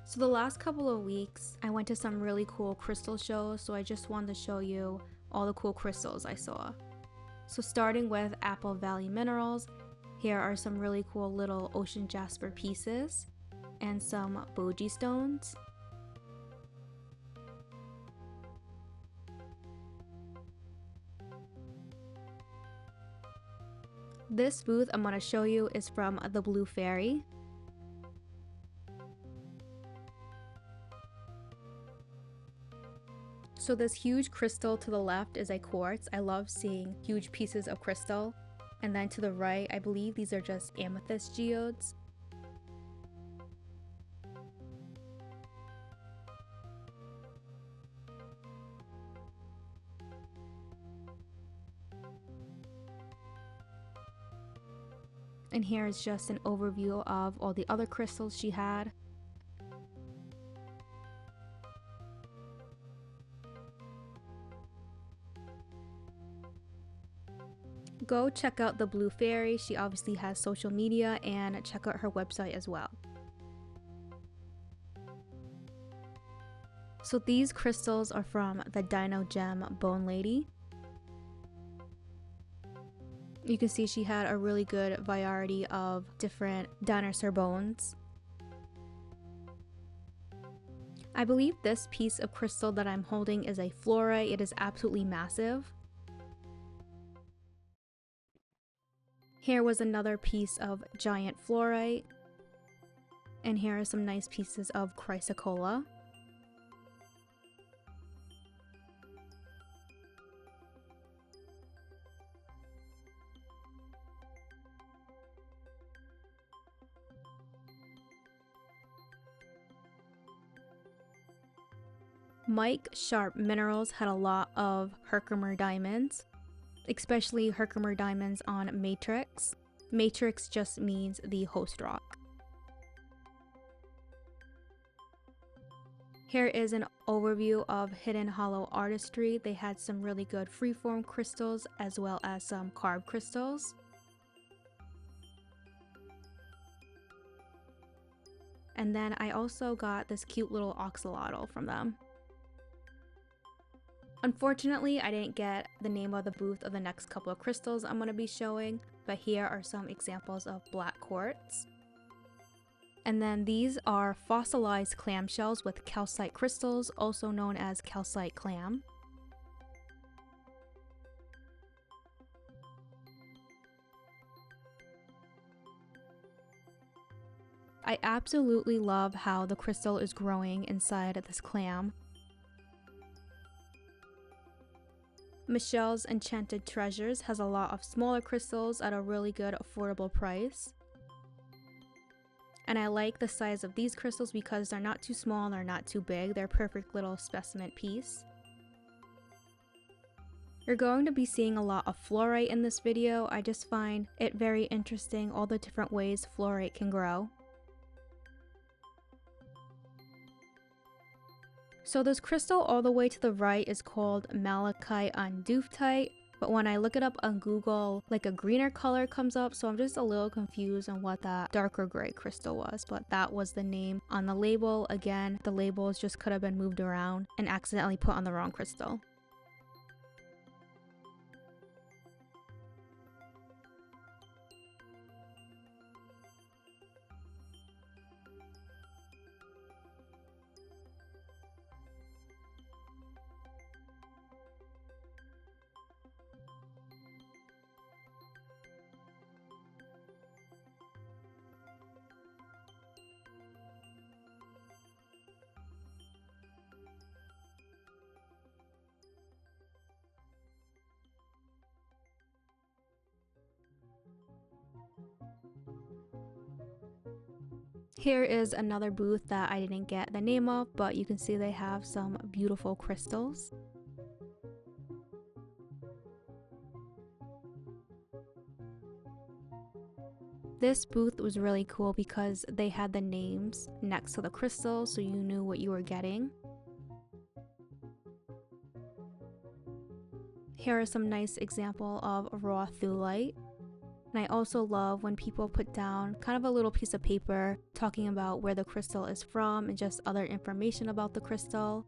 So the last couple of weeks, I went to some really cool crystal shows, so I just wanted to show you all the cool crystals I saw. So starting with Apple Valley Minerals, here are some really cool little ocean jasper pieces and some boji stones. This booth I'm going to show you is from the Blue Fairy. So this huge crystal to the left is a quartz. I love seeing huge pieces of crystal. And then to the right, I believe these are just amethyst geodes. And here is just an overview of all the other crystals she had. Go check out the Blue Fairy. She obviously has social media, and check out her website as well. So these crystals are from the Dino Gem Bone Lady. You can see she had a really good variety of different dinosaur bones. I believe this piece of crystal that I'm holding is a fluorite. It is absolutely massive. Here was another piece of giant fluorite. And here are some nice pieces of chrysocolla. Mike Sharp Minerals had a lot of Herkimer diamonds, especially Herkimer diamonds on matrix. Matrix just means the host rock. Here is an overview of Hidden Hollow artistry. They had some really good freeform crystals as well as some carved crystals. And then I also got this cute little axolotl from them. Unfortunately, I didn't get the name of the booth of the next couple of crystals I'm going to be showing, but here are some examples of black quartz. And then these are fossilized clamshells with calcite crystals, also known as calcite clam. I absolutely love how the crystal is growing inside this clam. Michelle's Enchanted Treasures has a lot of smaller crystals at a really good affordable price. And I like the size of these crystals because they're not too small and they're not too big. They're a perfect little specimen piece. You're going to be seeing a lot of fluorite in this video. I just find it very interesting, all the different ways fluorite can grow. So this crystal all the way to the right is called malachite unduftite, but when I look it up on Google, like a greener color comes up, so I'm just a little confused on what that darker gray crystal was, but that was the name on the label. Again, the labels just could have been moved around and accidentally put on the wrong crystal. Here is another booth that I didn't get the name of, but you can see they have some beautiful crystals. This booth was really cool because they had the names next to the crystals so you knew what you were getting. Here are some nice example of raw thulite. And I also love when people put down kind of a little piece of paper talking about where the crystal is from and just other information about the crystal.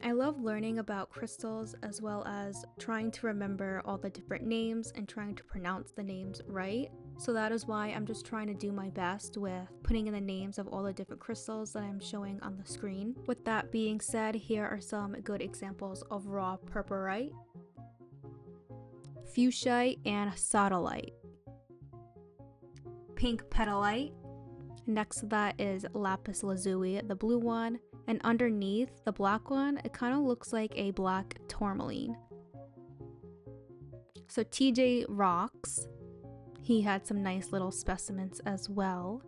I love learning about crystals as well as trying to remember all the different names and trying to pronounce the names right. So that is why I'm just trying to do my best with putting in the names of all the different crystals that I'm showing on the screen. With that being said, here are some good examples of raw purpurite, fuchsite, and sodalite. Pink petalite. Next to that is lapis lazuli, the blue one. And underneath the black one, it kind of looks like a black tourmaline. So TJ Rocks, he had some nice little specimens as well.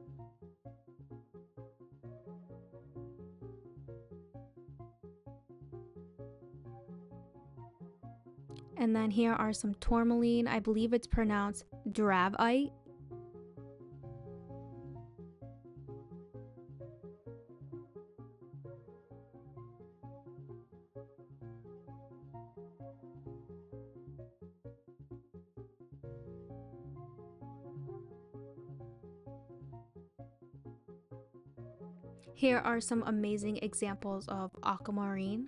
And then here are some tourmaline. I believe it's pronounced dravite. Here are some amazing examples of aquamarine.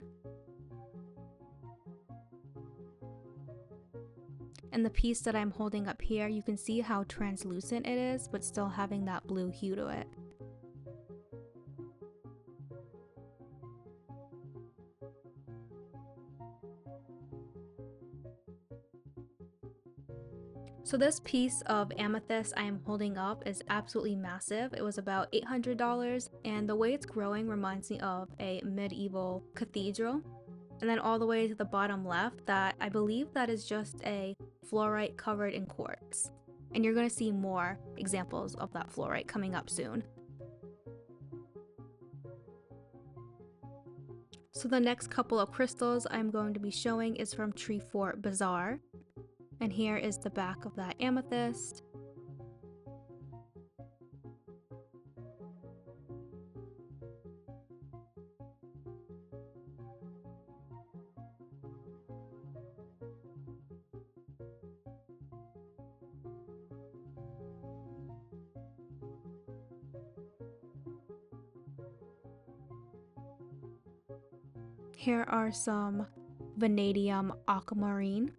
And the piece that I'm holding up here, you can see how translucent it is, but still having that blue hue to it. So this piece of amethyst I am holding up is absolutely massive. It was about $800, and the way it's growing reminds me of a medieval cathedral. And then all the way to the bottom left, that I believe that is just a fluorite covered in quartz. And you're going to see more examples of that fluorite coming up soon. So the next couple of crystals I'm going to be showing is from Tree Fort Bazaar. And here is the back of that amethyst. Here are some vanadium aquamarine.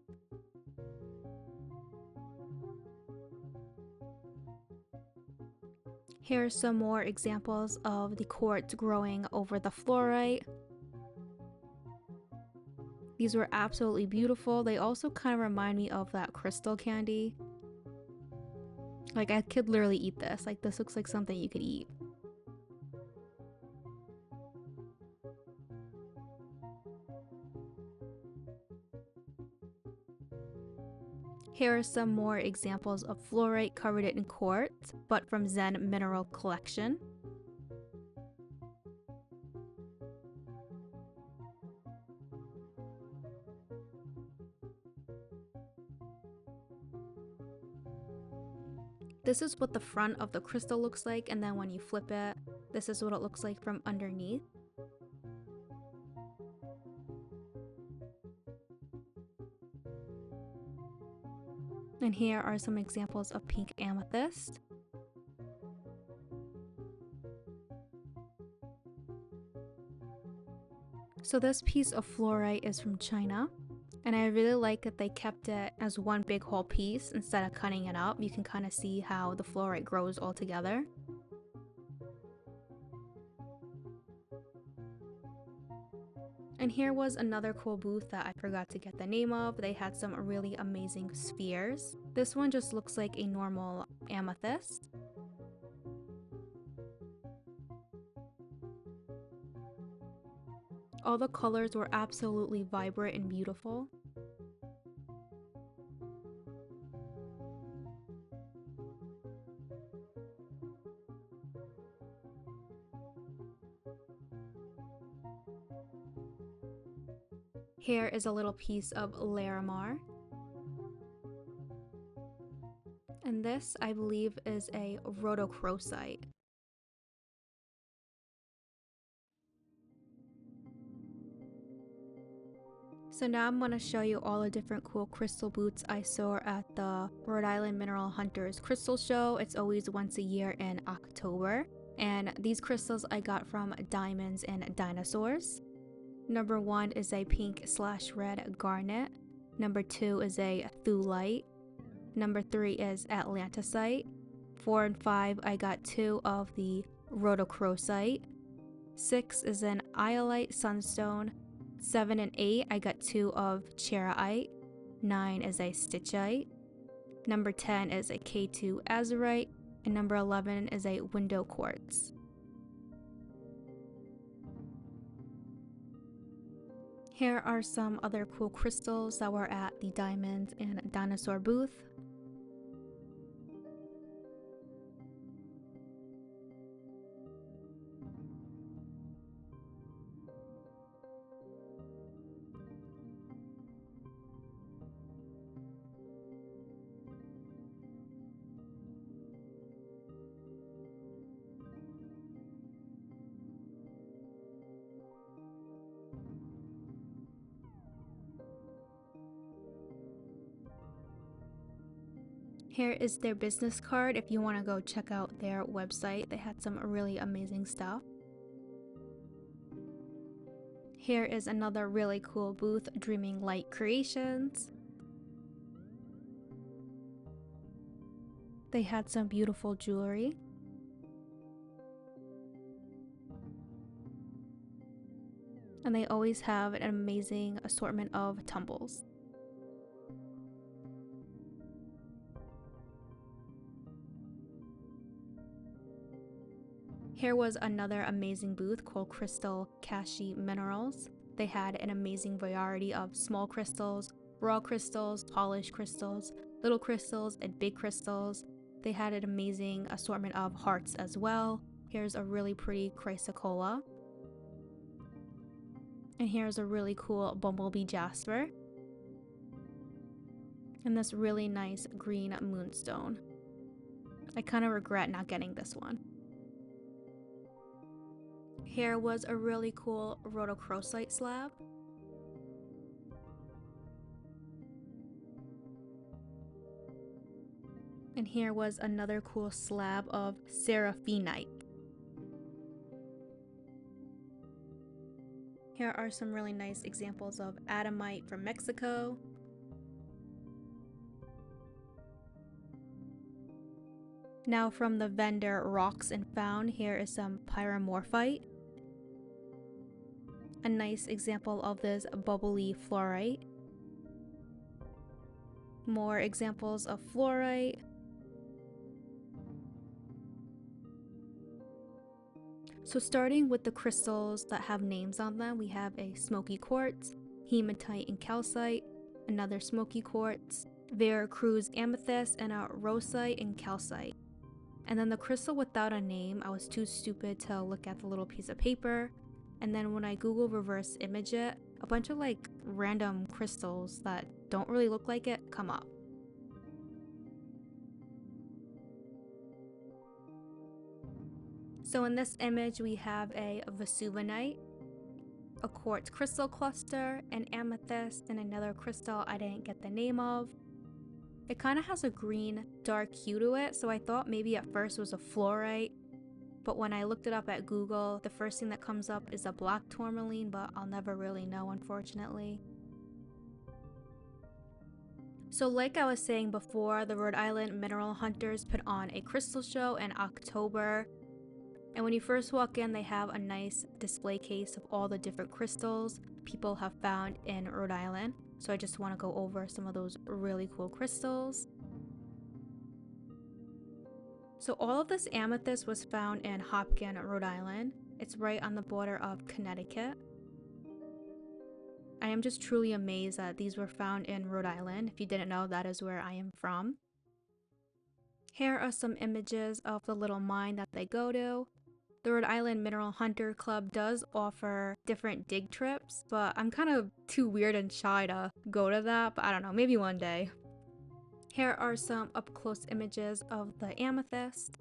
Here are some more examples of the quartz growing over the fluorite. These were absolutely beautiful. They also kind of remind me of that crystal candy. Like, I could literally eat this. Like, this looks like something you could eat. Here are some more examples of fluorite covered in quartz, but from Zen Mineral Collection. This is what the front of the crystal looks like, and then when you flip it, this is what it looks like from underneath. And here are some examples of pink amethyst. So this piece of fluorite is from China, and I really like that they kept it as one big whole piece instead of cutting it up. You can kind of see how the fluorite grows all together. And here was another cool booth that I forgot to get the name of. They had some really amazing spheres. This one just looks like a normal amethyst. All the colors were absolutely vibrant and beautiful. Here is a little piece of Larimar. And this, I believe, is a rhodochrosite. So now I'm going to show you all the different cool crystal boots I saw at the Rhode Island Mineral Hunters Crystal Show. It's always once a year in October. And these crystals I got from Diamonds and Dinosaurs. Number 1 is a pink/red garnet. Number 2 is a thulite. Number 3 is atlantisite. 4 and 5 I got 2 of the rhodochrosite. 6 is an iolite sunstone. 7 and 8 I got 2 of charoite. 9 is a stitchite. Number 10 is a K2 azurite. And number 11 is a window quartz. Here are some other cool crystals that were at the Diamonds and Dinosaur booth. Here is their business card if you want to go check out their website. They had some really amazing stuff. Here is another really cool booth, Dreaming Light Creations. They had some beautiful jewelry. And they always have an amazing assortment of tumbles. Here was another amazing booth called Crystal Kashi Minerals. They had an amazing variety of small crystals, raw crystals, polished crystals, little crystals, and big crystals. They had an amazing assortment of hearts as well. Here's a really pretty chrysocolla. And here's a really cool bumblebee jasper. And this really nice green moonstone. I kind of regret not getting this one. Here was a really cool rhodochrosite slab. And here was another cool slab of seraphinite. Here are some really nice examples of adamite from Mexico. Now from the vendor Rocks and Found, here is some pyromorphite. A nice example of this bubbly fluorite. More examples of fluorite. So starting with the crystals that have names on them, we have a smoky quartz, hematite and calcite, another smoky quartz, Veracruz amethyst, and a rosite and calcite. And then the crystal without a name, I was too stupid to look at the little piece of paper. And then when I Google reverse image it, a bunch of like random crystals that don't really look like it come up. So in this image we have a vesuvinite, a quartz crystal cluster, an amethyst, and another crystal I didn't get the name of. It kind of has a green dark hue to it, so I thought maybe at first it was a fluorite. But when I looked it up at Google, the first thing that comes up is a black tourmaline, but I'll never really know, unfortunately. So like I was saying before, the Rhode Island Mineral Hunters put on a crystal show in October. And when you first walk in, they have a nice display case of all the different crystals people have found in Rhode Island. So I just want to go over some of those really cool crystals. So all of this amethyst was found in Hopkin, Rhode Island. It's right on the border of Connecticut. I am just truly amazed that these were found in Rhode Island. If you didn't know, that is where I am from. Here are some images of the little mine that they go to. The Rhode Island Mineral Hunter Club does offer different dig trips, but I'm kind of too weird and shy to go to that, but I don't know, maybe one day. Here are some up-close images of the amethyst.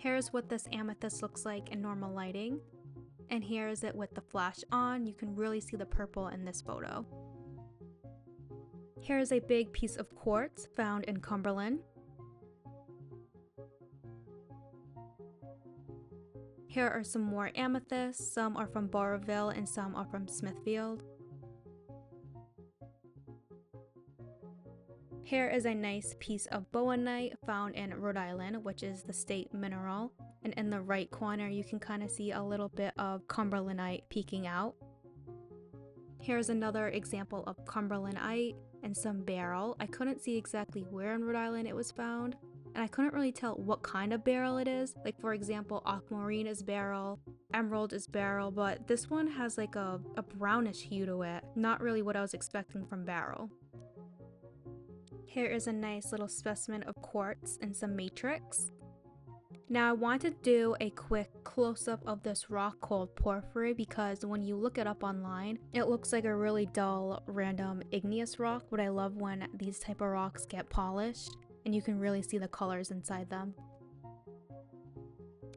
Here's what this amethyst looks like in normal lighting. And here is it with the flash on. You can really see the purple in this photo. Here is a big piece of quartz found in Cumberland. Here are some more amethysts. Some are from Boroville and some are from Smithfield. Here is a nice piece of bowenite found in Rhode Island, which is the state mineral. And in the right corner, you can kind of see a little bit of cumberlandite peeking out. Here's another example of cumberlandite and some beryl. I couldn't see exactly where in Rhode Island it was found, and I couldn't really tell what kind of beryl it is. Like, for example, aquamarine is beryl, emerald is beryl, but this one has like a brownish hue to it. Not really what I was expecting from beryl. Here is a nice little specimen of quartz and some matrix. Now I want to do a quick close-up of this rock called porphyry because when you look it up online, it looks like a really dull, random igneous rock, but I love when these type of rocks get polished and you can really see the colors inside them.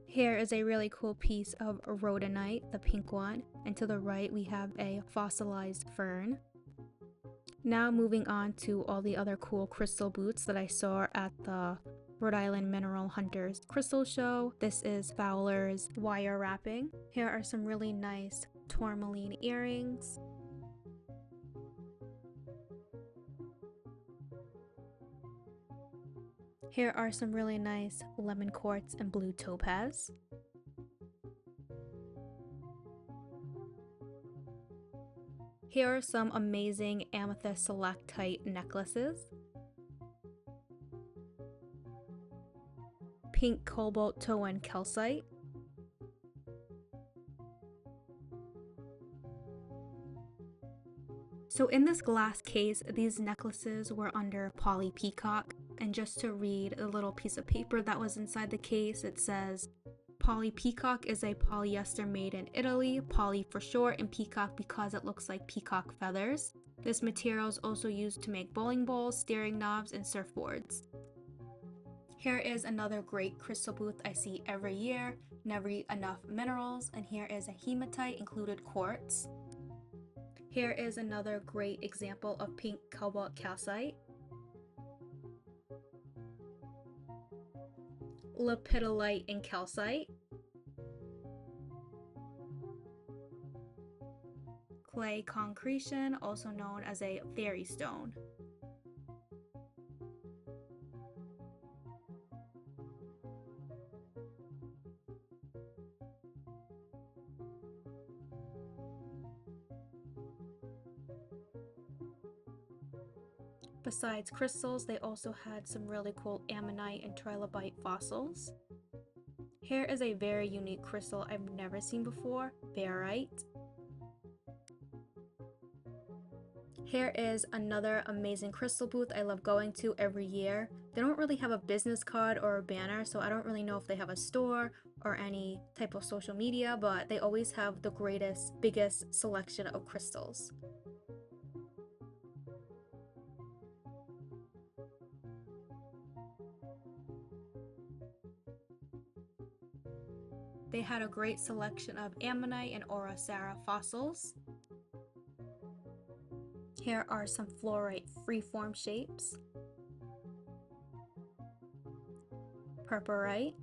Here is a really cool piece of rhodonite, the pink one, and to the right we have a fossilized fern. Now moving on to all the other cool crystal boots that I saw at the Rhode Island Mineral Hunters Crystal Show. This is Fowler's wire wrapping. Here are some really nice tourmaline earrings. Here are some really nice lemon quartz and blue topaz. Here are some amazing amethyst stalactite necklaces. Pink cobalt toe and calcite. So in this glass case, these necklaces were under poly peacock, and just to read a little piece of paper that was inside the case, it says, "Poly peacock is a polyester made in Italy, poly for short and peacock because it looks like peacock feathers. This material is also used to make bowling balls, steering knobs, and surfboards." Here is another great crystal booth I see every year, never eat enough minerals, and here is a hematite included quartz. Here is another great example of pink cobalt calcite. Lepidolite and calcite. Clay concretion, also known as a fairy stone. Besides crystals, they also had some really cool ammonite and trilobite fossils. Here is a very unique crystal I've never seen before, barite. Here is another amazing crystal booth I love going to every year. They don't really have a business card or a banner, so I don't really know if they have a store or any type of social media, but they always have the greatest, biggest selection of crystals. They had a great selection of ammonite and orosara fossils. Here are some fluorite freeform shapes. Purpurite.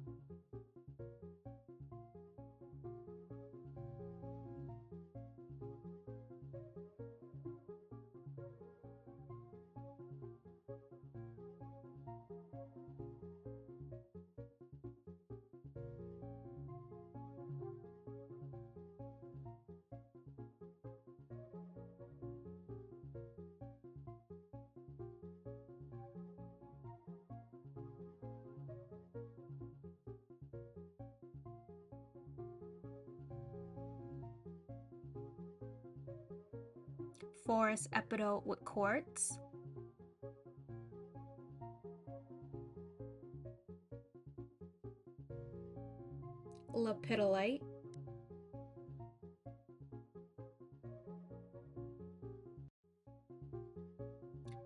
Forest epidote with quartz. Lepidolite.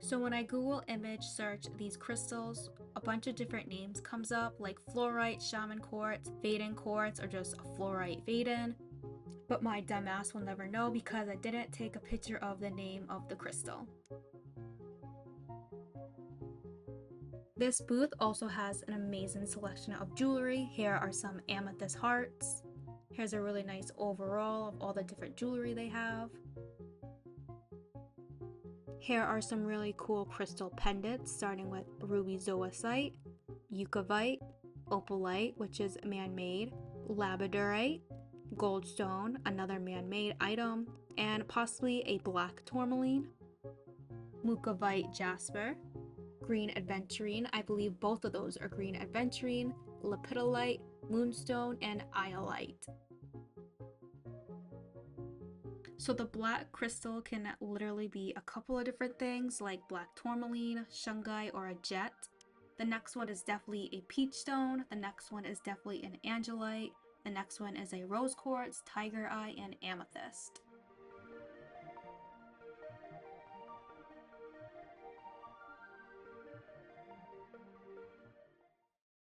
So when I Google image search these crystals, a bunch of different names comes up like fluorite, shaman quartz, Vaden quartz, or just fluorite Vaden. But my dumbass will never know because I didn't take a picture of the name of the crystal. This booth also has an amazing selection of jewelry. Here are some amethyst hearts. Here's a really nice overall of all the different jewelry they have. Here are some really cool crystal pendants, starting with ruby zoisite, eucalyptus, opalite, which is man-made, labradorite, goldstone, another man-made item, and possibly a black tourmaline, muscovite jasper, green aventurine, I believe both of those are green aventurine, lepidolite, moonstone, and iolite. So the black crystal can literally be a couple of different things like black tourmaline, shungite, or a jet. The next one is definitely a peach stone. The next one is definitely an angelite. The next one is a rose quartz, tiger eye, and amethyst.